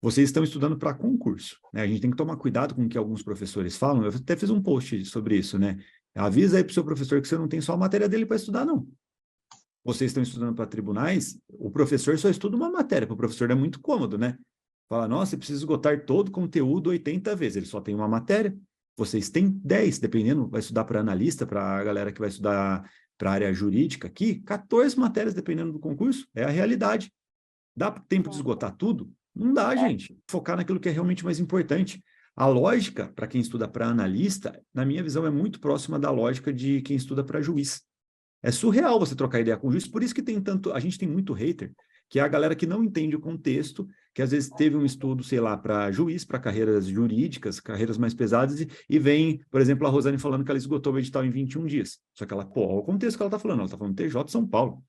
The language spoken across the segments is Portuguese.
vocês estão estudando para concurso, né? A gente tem que tomar cuidado com o que alguns professores falam. Eu até fiz um post sobre isso, né? Avisa aí para o seu professor que você não tem só a matéria dele para estudar, não. Vocês estão estudando para tribunais, o professor só estuda uma matéria. Para o professor é muito cômodo, né? Fala, nossa, eu preciso esgotar todo o conteúdo 80 vezes. Ele só tem uma matéria. Vocês têm 10, dependendo, vai estudar para analista, para a galera que vai estudar para a área jurídica aqui, 14 matérias, dependendo do concurso. É a realidade. Dá tempo de esgotar tudo? Não dá, gente. Focar naquilo que é realmente mais importante. A lógica, para quem estuda para analista, na minha visão, é muito próxima da lógica de quem estuda para juiz. É surreal você trocar ideia com o juiz, por isso que tem tanto, a gente tem muito hater, que é a galera que não entende o contexto, que às vezes teve um estudo, sei lá, para juiz, para carreiras jurídicas, carreiras mais pesadas, e vem, por exemplo, a Rosane falando que ela esgotou o edital em 21 dias. Só que ela, pô, olha o contexto que ela está falando, ela está falando TJ São Paulo.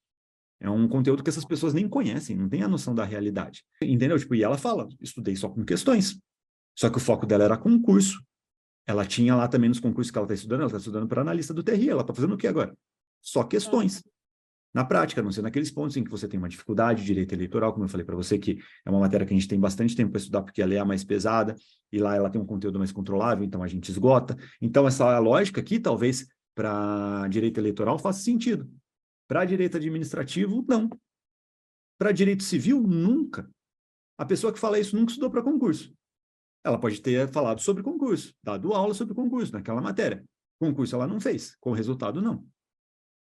É um conteúdo que essas pessoas nem conhecem, não têm a noção da realidade. Entendeu? Tipo, e ela fala, estudei só com questões. Só que o foco dela era concurso. Ela tinha lá também nos concursos que ela está estudando para analista do TRI, ela está fazendo o que agora? Só questões. Na prática, a não ser naqueles pontos em que você tem uma dificuldade de direito eleitoral, como eu falei para você, que é uma matéria que a gente tem bastante tempo para estudar, porque ela é a mais pesada, e lá ela tem um conteúdo mais controlável, então a gente esgota. Então, essa lógica aqui, talvez, para direito eleitoral, faça sentido. Para direito administrativo, não. Para direito civil, nunca. A pessoa que fala isso nunca estudou para concurso. Ela pode ter falado sobre concurso, dado aula sobre concurso, naquela matéria. Concurso ela não fez, com resultado não.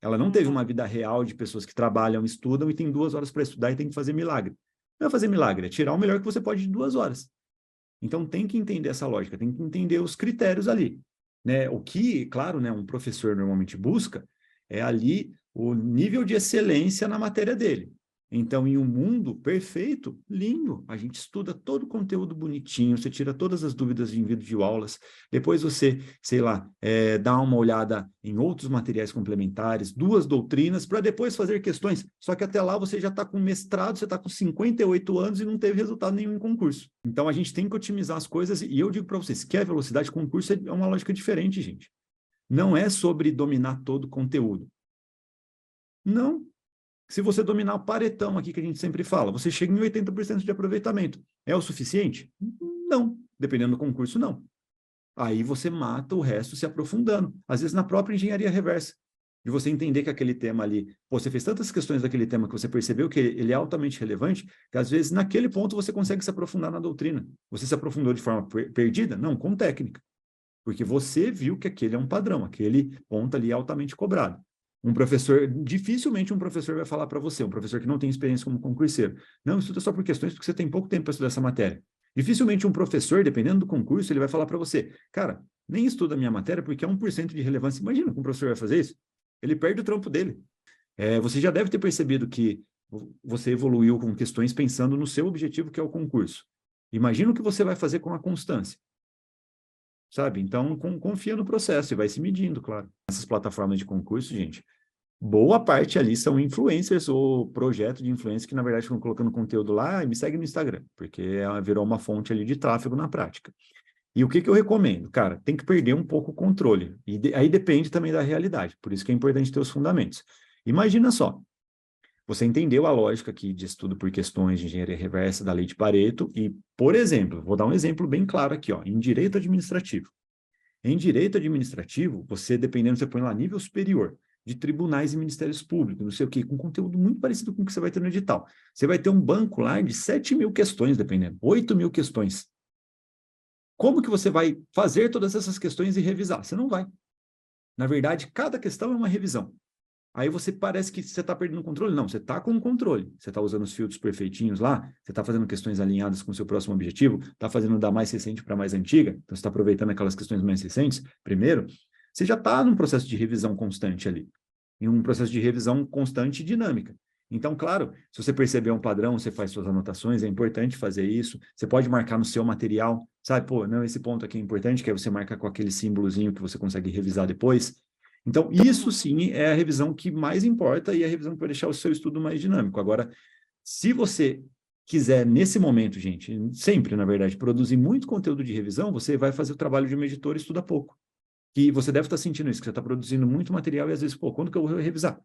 Ela não teve uma vida real de pessoas que trabalham, estudam e tem 2 horas para estudar e tem que fazer milagre. Não é fazer milagre, é tirar o melhor que você pode de 2 horas. Então tem que entender essa lógica, tem que entender os critérios ali. Né? O que, claro, né, um professor normalmente busca é ali o nível de excelência na matéria dele. Então, em um mundo perfeito, lindo, a gente estuda todo o conteúdo bonitinho, você tira todas as dúvidas em videoaulas, depois você, sei lá, dá uma olhada em outros materiais complementares, 2 doutrinas, para depois fazer questões. Só que até lá você já está com mestrado, você está com 58 anos e não teve resultado nenhum em concurso. Então, a gente tem que otimizar as coisas, e eu digo para vocês, quer velocidade, concurso é uma lógica diferente, gente. Não é sobre dominar todo o conteúdo. Não. Se você dominar o paretão aqui que a gente sempre fala, você chega em 80% de aproveitamento. É o suficiente? Não. Dependendo do concurso, não. Aí você mata o resto se aprofundando. Às vezes na própria engenharia reversa. De você entender que aquele tema ali, você fez tantas questões daquele tema que você percebeu que ele é altamente relevante, que às vezes naquele ponto você consegue se aprofundar na doutrina. Você se aprofundou de forma perdida? Não, com técnica. Porque você viu que aquele é um padrão, aquele ponto ali é altamente cobrado. Um professor, dificilmente um professor vai falar para você, um professor que não tem experiência como concurseiro, não, estuda só por questões porque você tem pouco tempo para estudar essa matéria. Dificilmente um professor, dependendo do concurso, ele vai falar para você, cara, nem estuda a minha matéria porque é 1% de relevância. Imagina que um professor vai fazer isso? Ele perde o trampo dele. Você já deve ter percebido que você evoluiu com questões pensando no seu objetivo, que é o concurso. Imagina o que você vai fazer com a constância. Sabe? Então, confia no processo e vai se medindo, claro. Essas plataformas de concurso, gente, boa parte ali são influencers ou projeto de influência que, na verdade, ficam colocando conteúdo lá e me segue no Instagram, porque virou uma fonte ali de tráfego na prática. E o que eu recomendo? Cara, tem que perder um pouco o controle. E aí depende também da realidade. Por isso que é importante ter os fundamentos. Imagina só, você entendeu a lógica aqui de estudo por questões de engenharia reversa da lei de Pareto e, por exemplo, vou dar um exemplo bem claro aqui, ó, em direito administrativo. Em direito administrativo, você, dependendo, você põe lá nível superior, de tribunais e ministérios públicos, não sei o quê, com conteúdo muito parecido com o que você vai ter no edital. Você vai ter um banco lá de 7.000 questões, dependendo, 8.000 questões. Como que você vai fazer todas essas questões e revisar? Você não vai. Na verdade, cada questão é uma revisão. Aí você parece que você está perdendo o controle. Não, você está com o controle. Você está usando os filtros perfeitinhos lá, você está fazendo questões alinhadas com o seu próximo objetivo, está fazendo da mais recente para a mais antiga, então você está aproveitando aquelas questões mais recentes primeiro, você já está num processo de revisão constante ali, em um processo de revisão constante e dinâmica. Então, claro, se você perceber um padrão, você faz suas anotações, é importante fazer isso, você pode marcar no seu material, sabe? Pô, não, esse ponto aqui é importante, que aí você marca com aquele símbolozinho que você consegue revisar depois. Então, isso sim é a revisão que mais importa e é a revisão que vai deixar o seu estudo mais dinâmico. Agora, se você quiser, nesse momento, gente, sempre, na verdade, produzir muito conteúdo de revisão, você vai fazer o trabalho de um editor e estuda pouco. E você deve estar sentindo isso, que você está produzindo muito material e às vezes, pô, quando que eu vou revisar?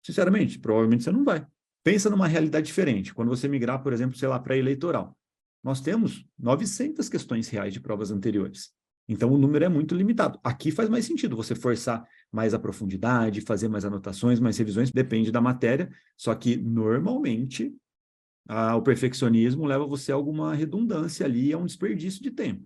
Sinceramente, provavelmente você não vai. Pensa numa realidade diferente. Quando você migrar, por exemplo, sei lá, para eleitoral. Nós temos 900 questões reais de provas anteriores. Então, o número é muito limitado. Aqui faz mais sentido você forçar mais a profundidade, fazer mais anotações, mais revisões, depende da matéria, só que, normalmente, o perfeccionismo leva você a alguma redundância ali, a um desperdício de tempo.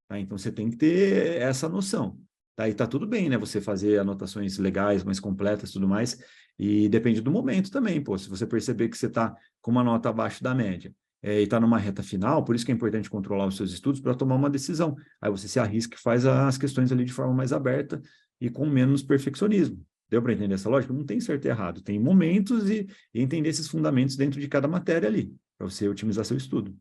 Tá? Então, você tem que ter essa noção. Tá? E tá tudo bem, né? Você fazer anotações legais, mais completas e tudo mais, e depende do momento também, pô. Se você perceber que você está com uma nota abaixo da média, e está numa reta final, por isso que é importante controlar os seus estudos para tomar uma decisão. Aí você se arrisca e faz as questões ali de forma mais aberta e com menos perfeccionismo. Deu para entender essa lógica? Não tem certo e errado, tem momentos e entender esses fundamentos dentro de cada matéria ali, para você otimizar seu estudo.